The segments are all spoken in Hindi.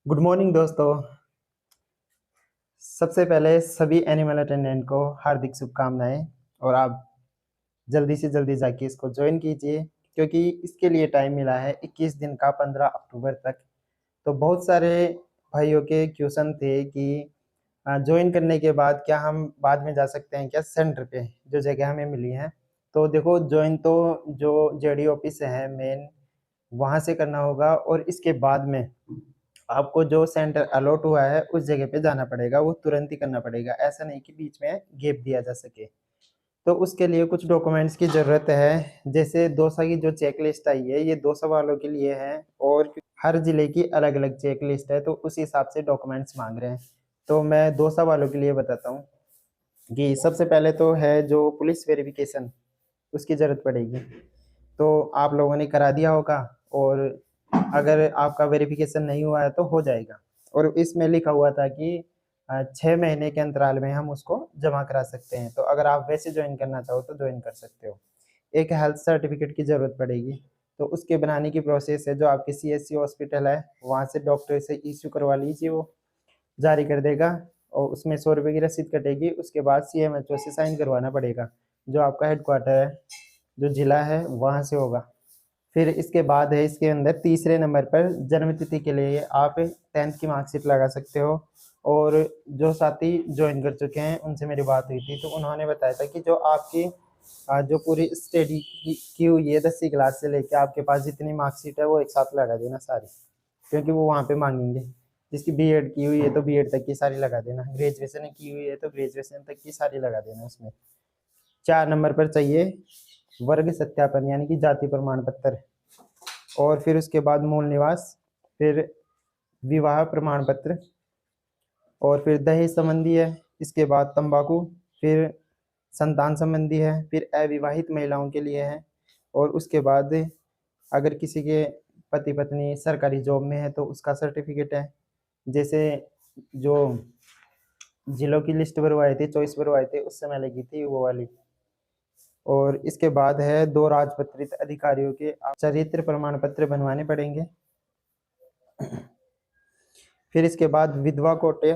गुड मॉर्निंग दोस्तों। सबसे पहले सभी एनिमल अटेंडेंट को हार्दिक शुभकामनाएं। और आप जल्दी से जल्दी जाके इसको ज्वाइन कीजिए, क्योंकि इसके लिए टाइम मिला है 21 दिन का, 15 अक्टूबर तक। तो बहुत सारे भाइयों के क्वेश्चन थे कि ज्वाइन करने के बाद क्या हम बाद में जा सकते हैं क्या सेंटर पे, जो जगह हमें मिली है। तो देखो, ज्वाइन तो जो जेडी ऑफिस है मेन, वहाँ से करना होगा, और इसके बाद में आपको जो सेंटर अलॉट हुआ है उस जगह पे जाना पड़ेगा। वो तुरंत ही करना पड़ेगा, ऐसा नहीं कि बीच में गैप दिया जा सके। तो उसके लिए कुछ डॉक्यूमेंट्स की ज़रूरत है। जैसे दौसा की जो चेक लिस्ट आई है, ये दौसा वालों के लिए है, और हर जिले की अलग अलग चेक लिस्ट है, तो उस हिसाब से डॉक्यूमेंट्स मांग रहे हैं। तो मैं दौसा वालों के लिए बताता हूँ कि सबसे पहले तो है जो पुलिस वेरिफिकेशन, उसकी ज़रूरत पड़ेगी। तो आप लोगों ने करा दिया होगा, और अगर आपका वेरिफिकेशन नहीं हुआ है तो हो जाएगा। और इसमें लिखा हुआ था कि 6 महीने के अंतराल में हम उसको जमा करा सकते हैं। तो अगर आप वैसे ज्वाइन करना चाहो तो ज्वाइन कर सकते हो। एक हेल्थ सर्टिफिकेट की ज़रूरत पड़ेगी, तो उसके बनाने की प्रोसेस है। जो आपकी सीएससी हॉस्पिटल है वहाँ से डॉक्टर से इश्यू करवा लीजिए, वो जारी कर देगा, और उसमें 100 रुपये की रसीद कटेगी। उसके बाद CMHO से साइन करवाना पड़ेगा, जो आपका हेडक्वार्टर है, जो जिला है, वहाँ से होगा। फिर इसके बाद है, इसके अंदर तीसरे नंबर पर जन्म तिथि के लिए आप 10th की मार्कशीट लगा सकते हो। और जो साथी ज्वाइन कर चुके हैं उनसे मेरी बात हुई थी, तो उन्होंने बताया था कि जो आपकी जो पूरी स्टडी की हुई है 10वीं क्लास से लेके आपके पास जितनी मार्कशीट है वो एक साथ लगा देना सारी, क्योंकि वो वहाँ पे मांगेंगे। जिसकी बीएड की हुई है तो बीएड तक की सारी लगा देना, ग्रेजुएशन की हुई है तो ग्रेजुएशन तक की सारी लगा देना उसमें। 4 नंबर पर चाहिए वर्ग सत्यापन, यानी कि जाति प्रमाण पत्र। और फिर उसके बाद मूल निवास, फिर विवाह प्रमाण पत्र, और फिर दहेज संबंधी है। इसके बाद तंबाकू, फिर संतान संबंधी है, फिर अविवाहित महिलाओं के लिए है। और उसके बाद अगर किसी के पति पत्नी सरकारी जॉब में है तो उसका सर्टिफिकेट है। जैसे जो जिलों की लिस्ट भरवाए थे, चॉइस भरवाए थे, उस समय लगी थी वो वाली। और इसके बाद है 2 राजपत्रित अधिकारियों के चरित्र प्रमाण पत्र बनवाने पड़ेंगे। फिर इसके बाद विधवा कोटे,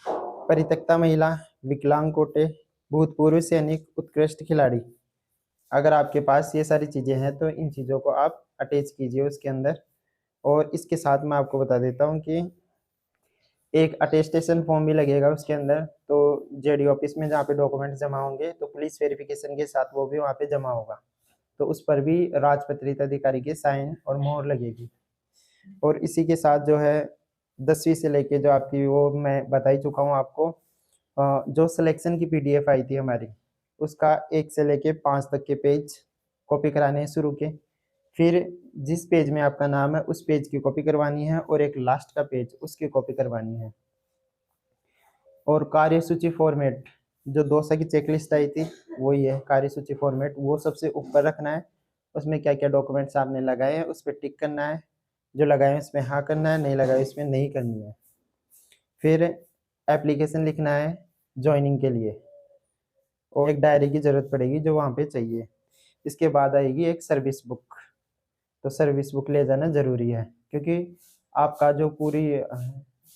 परित्यक्ता महिला, विकलांग कोटे, भूतपूर्व सैनिक, उत्कृष्ट खिलाड़ी। अगर आपके पास ये सारी चीज़ें हैं तो इन चीज़ों को आप अटैच कीजिए उसके अंदर। और इसके साथ मैं आपको बता देता हूँ कि एक अटेस्टेशन फॉर्म भी लगेगा उसके अंदर। तो जेडी ऑफिस में जहाँ पे डॉक्यूमेंट जमा होंगे, तो पुलिस वेरिफिकेशन के साथ वो भी वहाँ पे जमा होगा, तो उस पर भी राजपत्रित अधिकारी के साइन और मोहर लगेगी। और इसी के साथ जो है 10वीं से लेके जो आपकी, वो मैं बता ही चुका हूँ आपको, जो सिलेक्शन की PDF आई थी हमारी, उसका 1 से लेके 5 तक के पेज कॉपी कराने हैं शुरू के। फिर जिस पेज में आपका नाम है उस पेज की कॉपी करवानी है, और एक लास्ट का पेज उसकी कॉपी करवानी है। और कार्यसूची फॉर्मेट, जो दौसा की चेकलिस्ट आई थी वही है कार्यसूची फॉर्मेट, वो सबसे ऊपर रखना है। उसमें क्या क्या डॉक्यूमेंट्स आपने लगाए हैं उस पर टिक करना है, जो लगाए हैं उसमें हाँ करना है, नहीं लगाए उसमें नहीं करनी है। फिर एप्लीकेशन लिखना है ज्वाइनिंग के लिए, और एक डायरी की ज़रूरत पड़ेगी जो वहाँ पे चाहिए। इसके बाद आएगी एक सर्विस बुक। तो सर्विस बुक ले जाना ज़रूरी है, क्योंकि आपका जो पूरी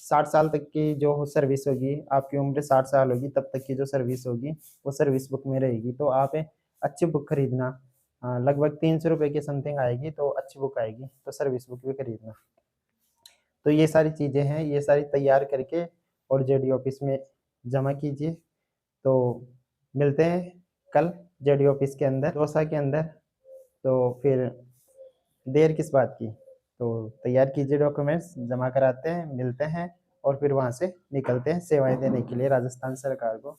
60 साल तक की जो सर्विस होगी, आपकी उम्र 60 साल होगी तब तक की जो सर्विस होगी वो सर्विस बुक में रहेगी। तो आप अच्छी बुक खरीदना, लगभग 300 रुपये के समथिंग आएगी, तो अच्छी बुक आएगी, तो सर्विस बुक भी खरीदना। तो ये सारी चीज़ें हैं, ये सारी तैयार करके और जेडी ऑफिस में जमा कीजिए। तो मिलते हैं कल जेडी ऑफिस के अंदर, दौसा के अंदर। तो फिर देर किस बात की, तो तैयार कीजिए डॉक्यूमेंट्स, जमा कराते हैं, मिलते हैं, और फिर वहाँ से निकलते हैं सेवाएं देने के लिए राजस्थान सरकार को।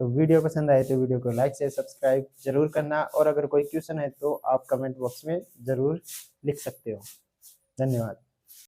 तो वीडियो पसंद आए तो वीडियो को लाइक शेयर सब्सक्राइब जरूर करना, और अगर कोई क्वेश्चन है तो आप कमेंट बॉक्स में ज़रूर लिख सकते हो। धन्यवाद।